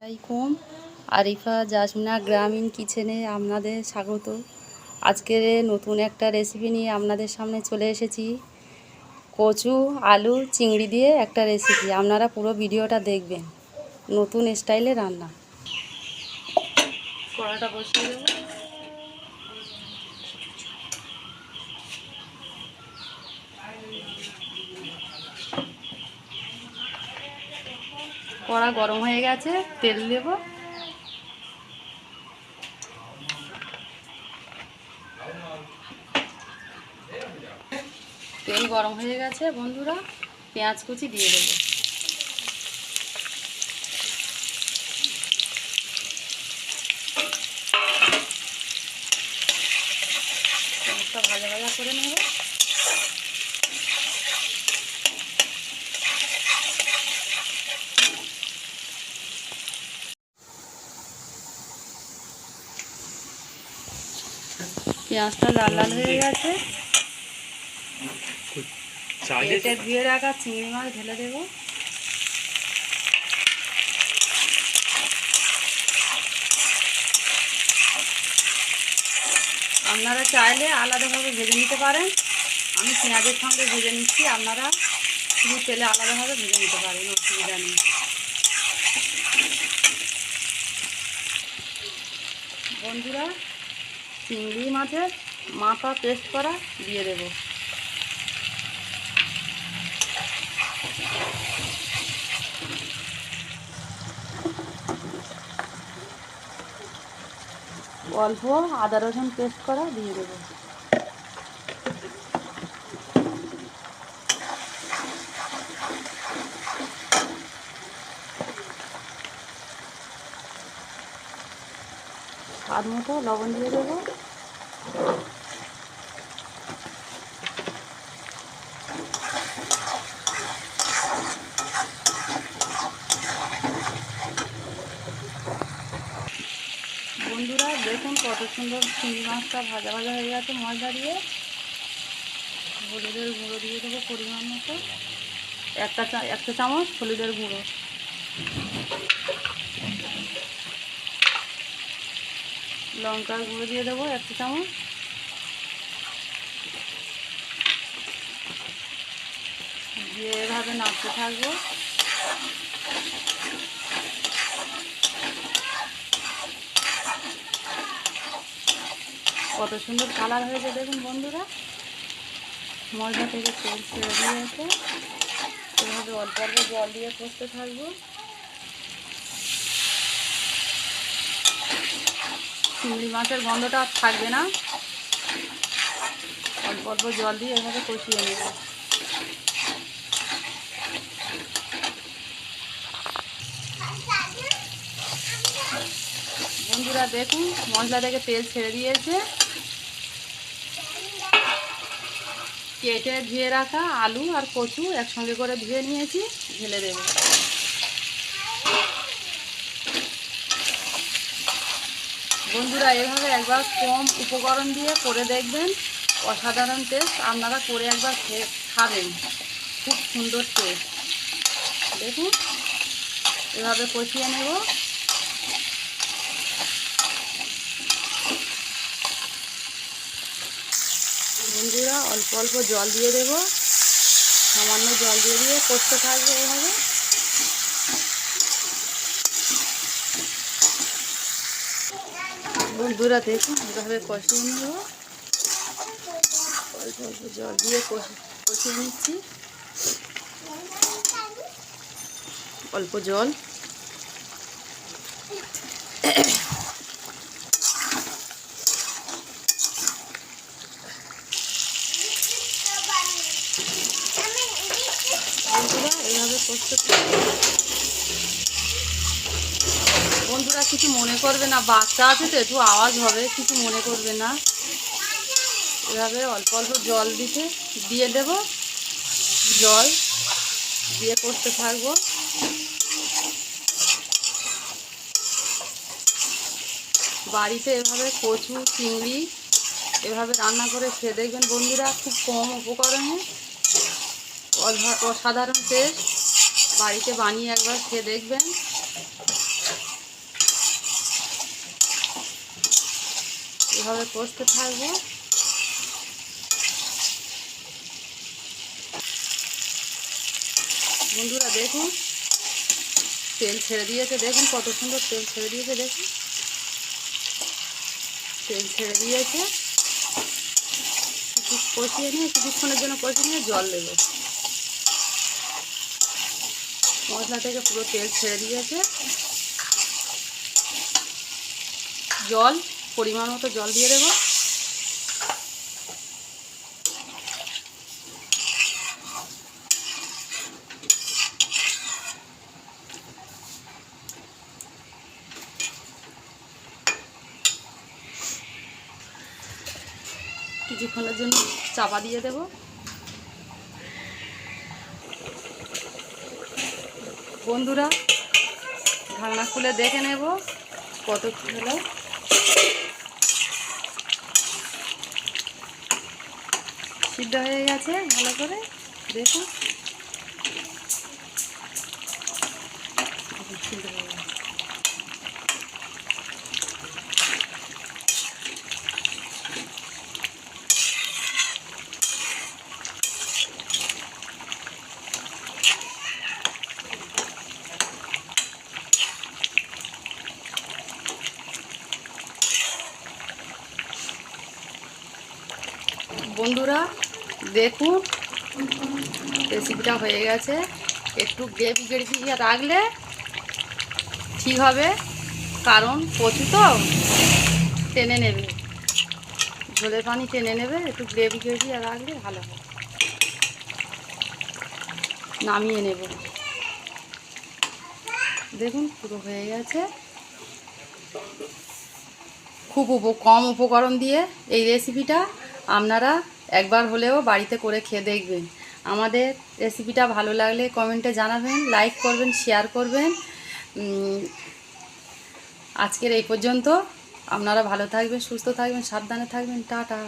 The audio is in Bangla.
আসসালামাইকুম। আরিফা জাসমিনা গ্রামীণ কিচেনে আপনাদের স্বাগত। আজকের নতুন একটা রেসিপি নিয়ে আপনাদের সামনে চলে এসেছি। কচু আলু চিংড়ি দিয়ে একটা রেসিপি, আপনারা পুরো ভিডিওটা দেখবেন। নতুন স্টাইলে রান্না। কড়াটা বসিয়ে দেবো। কড়া গরম হয়ে গেছে, তেল দেব। তেল গরম হয়ে গেছে বন্ধুরা, পেঁয়াজ কুচি দিয়ে দেবো। পেঁয়াজটা ভাজা ভাজা করে নেব। পেঁয়াজটা লাল লাল হয়ে গেছে, কেটে ধুয়ে রাখা চিংড়ি মাছ ঢেলে দেবো। আপনারা চাইলে আলাদাভাবে ভেজে নিতে পারেন, আমি পেঁয়াজের সঙ্গে ভেজে নিচ্ছি। আপনারা শুধু তেলে আলাদাভাবে ভেজে নিতে পারেন, অসুবিধা নেই। বন্ধুরা, চিংড়ি মাছের মাথা পেস্ট করা দিয়ে দেব। অল্প আদা রসুন পেস্ট করা দিয়ে দেব। স্বাদ মতো লবণ দিয়ে দেবো। বন্ধুরা দেখুন কত সুন্দর চিংড়ি মাছটা ভাজা ভাজা হয়ে গেছে মশলা দিয়ে। হলুদের গুঁড়ো দিয়ে দেবো পরিমাণ মতো, একটা চামচ হলুদের গুঁড়ো। লঙ্কার গুঁড়ো দিয়ে দেবো একটা চামচ। দিয়ে এভাবে নাড়তে থাকবো। কত সুন্দর কালার হয়েছে দেখুন বন্ধুরা, মশলা থেকে তেল ছেড়ে দিয়েছে। এভাবে অল্প অল্প জল দিয়ে কষতে থাকবো। চিংড়ি মাছের গন্ধটা আর থাকবে না। অল্প অল্প জল দিয়ে এভাবে কষিয়ে নেব। বন্ধুরা দেখুন মশলা থেকে তেল ছেড়ে দিয়েছে। কেটে ধুয়ে রাখা আলু আর কচু একসঙ্গে করে ধুয়ে নিয়েছি, ঢেলে দেব। বন্ধুরা এভাবে একবার কম উপকরণ দিয়ে করে দেখবেন, অসাধারণ টেস্ট। আপনারা করে একবার খাবেন, খুব সুন্দর টেস্ট। দেখুন এভাবে কষিয়ে নেব। বন্ধুরা অল্প অল্প জল দিয়ে দেব, সামান্য জল দিয়ে কষতে থাকবে এভাবে। বন্ধুরা দেখুন এভাবে কষিয়ে নেব। অল্প অল্প জল দিয়ে কষিয়ে নিচ্ছি। অল্প জল। বন্ধুরা এভাবে কষতে থাকবে। বন্ধুরা কিছু মনে করবে না, বাচ্চা আছে তো একটু আওয়াজ হবে, কিছু মনে করবে না। এভাবে অল্প অল্প জল দিয়ে দেব। জল দিয়ে কষতে থাকবো। বাড়িতে এভাবে কচু চিংড়ি এভাবে রান্না করে খেয়ে দেখবেন বন্ধুরা, খুব কম উপকরণে অসাধারণ টেস্ট। বাড়িতে বানিয়ে একবার খেয়ে দেখবেন। এভাবে কষতে থাকবো। বন্ধুরা দেখুন তেল ছেড়ে দিয়েছে, দেখুন কত সুন্দর তেল ছেড়ে দিয়েছে, দেখুন তেল ছেড়ে দিয়েছে। কিছু কষিয়ে নিয়ে কিছুক্ষণের জন্য কষিয়ে নিয়ে জল দেবো। মশলা থেকে পুরো তেল ছেড়ে দিয়েছে। জল পরিমাণ মতো জল দিয়ে দেবো। কিছুক্ষণের জন্য চাপা দিয়ে দেব। বন্ধুরা ঢাকনা খুলে দেখে নেব কত কি হলো। সিদ্ধ হয়ে গেছে ভালো করে, দেখুন সিদ্ধ হয়ে গেছে। বন্ধুরা দেখুন রেসিপিটা হয়ে গেছে। একটু গ্রেভি গ্রেভি রাখলে ঠিক হবে, কারণ কচু তো টেনে নেবে, ঝোলের পানি টেনে নেবে। একটু গ্রেভি গ্রেভি রাখলে ভালো হবে। নামিয়ে নেব। দেখুন পুরো হয়ে গেছে। খুব কম উপকরণ দিয়ে এই রেসিপিটা আপনারা একবার হলেও বাড়িতে করে খেয়ে দেখবেন। আমাদের রেসিপিটা ভালো লাগলে কমেন্টে জানাবেন, লাইক করবেন, শেয়ার করবেন। আজকের এই পর্যন্ত। আপনারা ভালো থাকবেন, সুস্থ থাকবেন, সাবধানে থাকবেন। টাটা।